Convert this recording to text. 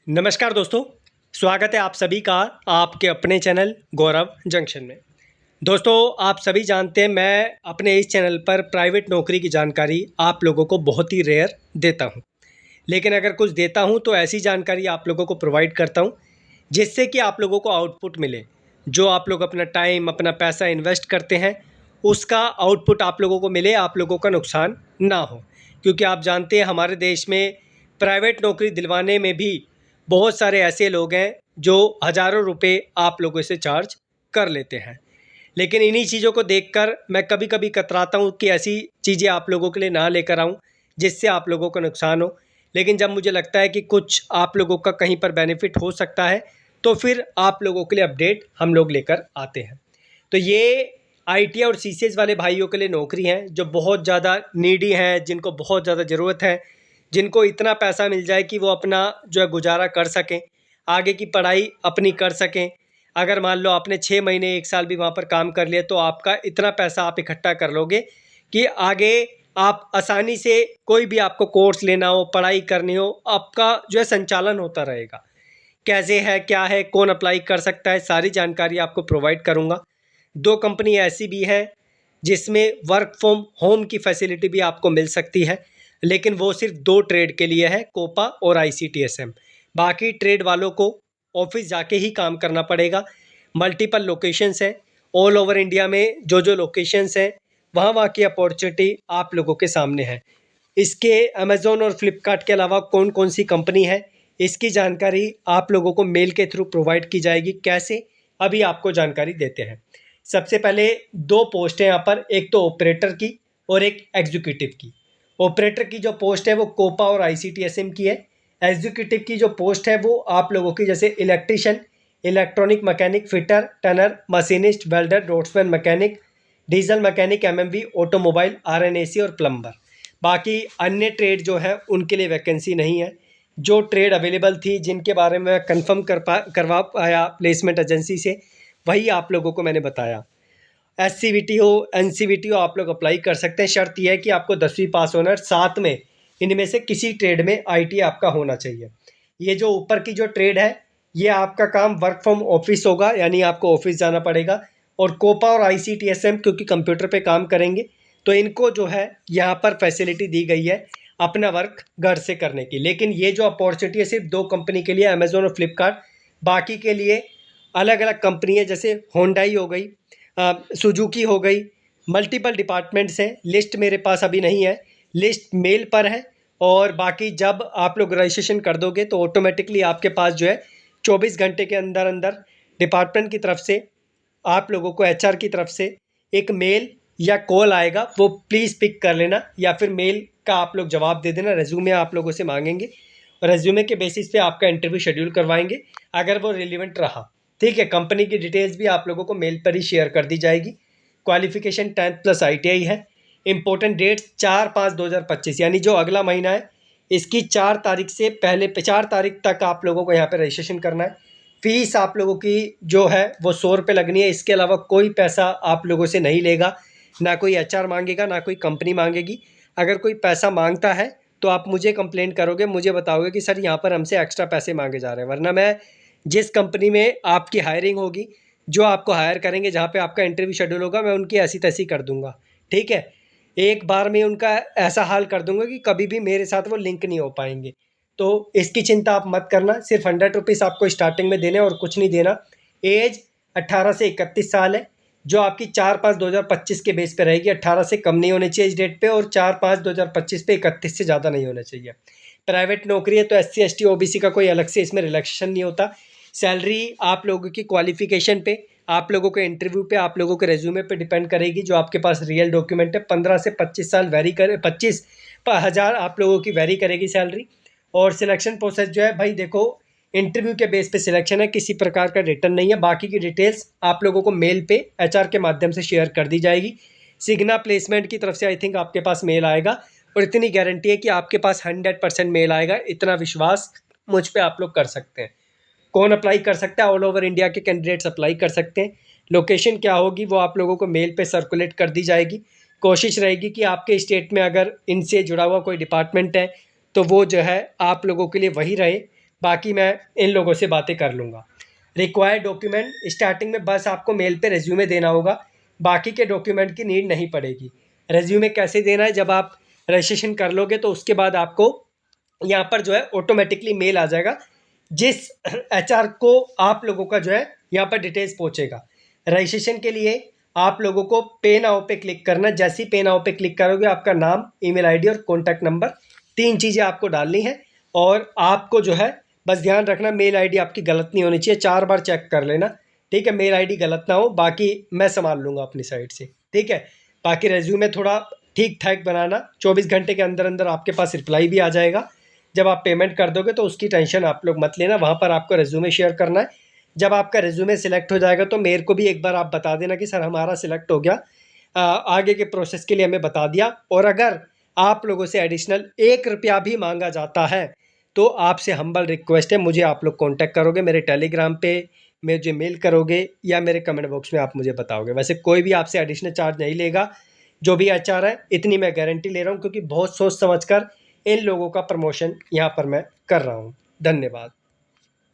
नमस्कार दोस्तों, स्वागत है आप सभी का आपके अपने चैनल गौरव जंक्शन में। दोस्तों, आप सभी जानते हैं मैं अपने इस चैनल पर प्राइवेट नौकरी की जानकारी आप लोगों को बहुत ही रेयर देता हूं। लेकिन अगर कुछ देता हूं तो ऐसी जानकारी आप लोगों को प्रोवाइड करता हूं जिससे कि आप लोगों को आउटपुट मिले। जो आप लोग अपना टाइम, अपना पैसा इन्वेस्ट करते हैं, उसका आउटपुट आप लोगों को मिले, आप लोगों का नुकसान ना हो। क्योंकि आप जानते हैं हमारे देश में प्राइवेट नौकरी दिलवाने में भी बहुत सारे ऐसे लोग हैं जो हज़ारों रुपए आप लोगों से चार्ज कर लेते हैं। लेकिन इन्हीं चीज़ों को देखकर मैं कभी-कभी कतराता हूँ कि ऐसी चीज़ें आप लोगों के लिए ना लेकर आऊँ, जिससे आप लोगों को नुकसान हो। लेकिन जब मुझे लगता है कि कुछ आप लोगों का कहीं पर बेनिफिट हो सकता है, तो फिर आप लोगों के लिए अपडेट हम लोग लेकर आते हैं। तो ये आईटी और सीसीएस वाले भाइयों के लिए नौकरी हैं, जो बहुत ज़्यादा नीडी हैं, जिनको बहुत ज़्यादा ज़रूरत है, जिनको इतना पैसा मिल जाए कि वो अपना जो है गुज़ारा कर सकें, आगे की पढ़ाई अपनी कर सकें। अगर मान लो आपने 6 महीने 1 साल भी वहाँ पर काम कर लिया, तो आपका इतना पैसा आप इकट्ठा कर लोगे कि आगे आप आसानी से कोई भी आपको कोर्स लेना हो, पढ़ाई करनी हो, आपका जो है संचालन होता रहेगा। कैसे है, क्या है, कौन अप्लाई कर सकता है, सारी जानकारी आपको प्रोवाइड करूँगा। 2 कंपनी ऐसी भी है जिसमें वर्क फ्रॉम होम की फैसिलिटी भी आपको मिल सकती है, लेकिन वो सिर्फ 2 ट्रेड के लिए है, कोपा और आईसीटीएसएम। बाकी ट्रेड वालों को ऑफिस जाके ही काम करना पड़ेगा। मल्टीपल लोकेशंस हैं, ऑल ओवर इंडिया में जो लोकेशंस हैं, वहाँ की अपॉर्चुनिटी आप लोगों के सामने है। इसके अमेज़न और फ्लिपकार्ट के अलावा कौन-कौन सी कंपनी है, इसकी जानकारी आप लोगों को मेल के थ्रू प्रोवाइड की जाएगी। कैसे? अभी आपको जानकारी देते हैं। सबसे पहले 2 पोस्ट हैं यहाँ पर, एक तो ऑपरेटर की और एक एग्जीक्यूटिव की। ऑपरेटर की जो पोस्ट है वो कोपा और आईसीटीएसएम की है। एग्जीक्यूटिव की जो पोस्ट है वो आप लोगों की जैसे electrician, electronic mechanic, fitter, turner, machinist, welder, draughtsman mechanic, diesel mechanic, MMV, automobile, RNAC और प्लम्बर। बाकी अन्य ट्रेड जो है उनके लिए वैकेंसी नहीं है। जो ट्रेड अवेलेबल थी, जिनके बारे में मैं कन्फर्म करवा पाया प्लेसमेंट एजेंसी से, वही आप लोगों को मैंने बताया। एससीवीटी हो, एनसीवीटी हो, आप लोग अप्लाई कर सकते हैं। शर्त यह है कि आपको 10वीं पास होना है, साथ में इनमें से किसी ट्रेड में आईटी आपका होना चाहिए। ये जो ऊपर की जो ट्रेड है, ये आपका काम वर्क फ्रॉम ऑफिस होगा, यानी आपको ऑफिस जाना पड़ेगा। और कोपा और आईसीटीएसएम क्योंकि कंप्यूटर पे काम करेंगे, तो इनको जो है यहाँ पर फैसिलिटी दी गई है अपना वर्क घर से करने की। लेकिन ये जो अपॉर्चुनिटी है सिर्फ 2 कंपनी के लिए, अमेज़न और फ्लिपकार्ट। बाकी के लिए अलग अलग कंपनी है, जैसे होंडाई हो गई, सुजुकी हो गई, मल्टीपल डिपार्टमेंट्स हैं। लिस्ट मेरे पास अभी नहीं है, लिस्ट मेल पर है। और बाकी जब आप लोग रजिस्ट्रेशन कर दोगे तो ऑटोमेटिकली आपके पास जो है 24 घंटे के अंदर अंदर डिपार्टमेंट की तरफ से आप लोगों को, एचआर की तरफ से एक मेल या कॉल आएगा। वो प्लीज़ पिक कर लेना, या फिर मेल का आप लोग जवाब दे देना। रेज्यूमे आप लोगों से मांगेंगे, रेज्यूमे के बेसिस पे आपका इंटरव्यू शेड्यूल करवाएंगे, अगर वो रिलेवेंट रहा। ठीक है, कंपनी की डिटेल्स भी आप लोगों को मेल पर ही शेयर कर दी जाएगी। क्वालिफिकेशन 10th प्लस आईटीआई है। इंपॉर्टेंट डेट्स 4/5/2025, यानी जो अगला महीना है, इसकी 4 तारीख से पहले 4 तारीख तक आप लोगों को यहाँ पे रजिस्ट्रेशन करना है। फीस आप लोगों की जो है वो 100 रुपये लगनी है। इसके अलावा कोई पैसा आप लोगों से नहीं लेगा, ना कोई एचआर मांगेगा, ना कोई कंपनी मांगेगी। अगर कोई पैसा मांगता है तो आप मुझे कंप्लेंट करोगे, मुझे बताओगे कि सर यहाँ पर हमसे एक्स्ट्रा पैसे मांगे जा रहे हैं। वरना मैं जिस कंपनी में आपकी हायरिंग होगी, जो आपको हायर करेंगे, जहाँ पे आपका इंटरव्यू शेड्यूल होगा, मैं उनकी ऐसी तैसी कर दूंगा। ठीक है, एक बार में उनका ऐसा हाल कर दूंगा कि कभी भी मेरे साथ वो लिंक नहीं हो पाएंगे। तो इसकी चिंता आप मत करना। सिर्फ 100 रुपीज़ आपको स्टार्टिंग में देने और कुछ नहीं देना। एज 18 से 31 साल है, जो आपकी 4/5/2025 के बेस पे रहेगी। 18 से कम नहीं होने चाहिए इस डेट पे, और 4/5/2025 पे 31 से ज़्यादा नहीं होना चाहिए। प्राइवेट नौकरी है तो SC ST OBC का कोई अलग से इसमें रिलैक्सेशन नहीं होता। सैलरी आप लोगों की क्वालिफिकेशन पे, आप लोगों के इंटरव्यू पे, आप लोगों के रेज्यूमे पे डिपेंड करेगी। जो आपके पास रियल डॉक्यूमेंट है, 15 से 25 साल वेरी करे, 25,000 आप लोगों की वेरी करेगी सैलरी। और सिलेक्शन प्रोसेस जो है भाई देखो, इंटरव्यू के बेस पे सिलेक्शन है, किसी प्रकार का रिटर्न नहीं है। बाकी की डिटेल्स आप लोगों को मेल पे एचआर के माध्यम से शेयर कर दी जाएगी। सिग्ना प्लेसमेंट की तरफ से आई थिंक आपके पास मेल आएगा, और इतनी गारंटी है कि आपके पास 100% मेल आएगा। इतना विश्वास मुझ पे आप लोग कर सकते हैं। कौन अप्लाई कर सकता है? ऑल ओवर इंडिया के कैंडिडेट्स अप्लाई कर सकते हैं। लोकेशन क्या होगी वो आप लोगों को मेल पे सर्कुलेट कर दी जाएगी। कोशिश रहेगी कि आपके स्टेट में अगर इनसे जुड़ा हुआ कोई डिपार्टमेंट है तो वो जो है आप लोगों के लिए वही रहे। बाकी मैं इन लोगों से बातें कर लूँगा। रिक्वायर्ड डॉक्यूमेंट स्टार्टिंग में बस आपको मेल पे रिज्यूमे देना होगा, बाकी के डॉक्यूमेंट की नीड नहीं पड़ेगी। रिज्यूमे कैसे देना है, जब आप रजिस्ट्रेशन कर लोगे तो उसके बाद आपको यहाँ पर जो है ऑटोमेटिकली मेल आ जाएगा, जिस एचआर को आप लोगों का जो है यहाँ पर डिटेल्स पहुँचेगा। रजिस्ट्रेशन के लिए आप लोगों को पे नाउ पे क्लिक करना है। जैसे ही पे नाउ पे क्लिक करोगे आपका नाम, ईमेल आईडी और कॉन्टैक्ट नंबर, 3 चीज़ें आपको डालनी है। और आपको जो है बस ध्यान रखना मेल आईडी आपकी गलत नहीं होनी चाहिए, 4 बार चेक कर लेना, ठीक है, मेल आईडी गलत ना हो, बाकी मैं संभाल लूँगा अपनी साइड से, ठीक है। बाकी रेज्यूमे थोड़ा ठीक ठाक बनाना, 24 घंटे के अंदर अंदर आपके पास रिप्लाई भी आ जाएगा। जब आप पेमेंट कर दोगे तो उसकी टेंशन आप लोग मत लेना, वहाँ पर आपको रेज्यूमे शेयर करना है। जब आपका रेज्यूमे सिलेक्ट हो जाएगा तो मेरे को भी एक बार आप बता देना कि सर हमारा सिलेक्ट हो गया, आगे के प्रोसेस के लिए हमें बता दिया। और अगर आप लोगों से एडिशनल 1 रुपया भी मांगा जाता है तो आपसे हम्बल रिक्वेस्ट है, मुझे आप लोग कांटेक्ट करोगे, मेरे टेलीग्राम पे मुझे मेल करोगे या मेरे कमेंट बॉक्स में आप मुझे बताओगे। वैसे कोई भी आपसे एडिशनल चार्ज नहीं लेगा, जो भी एचआर है, इतनी मैं गारंटी ले रहा हूँ, क्योंकि बहुत सोच समझ कर इन लोगों का प्रमोशन यहाँ पर मैं कर रहा हूँ। धन्यवाद।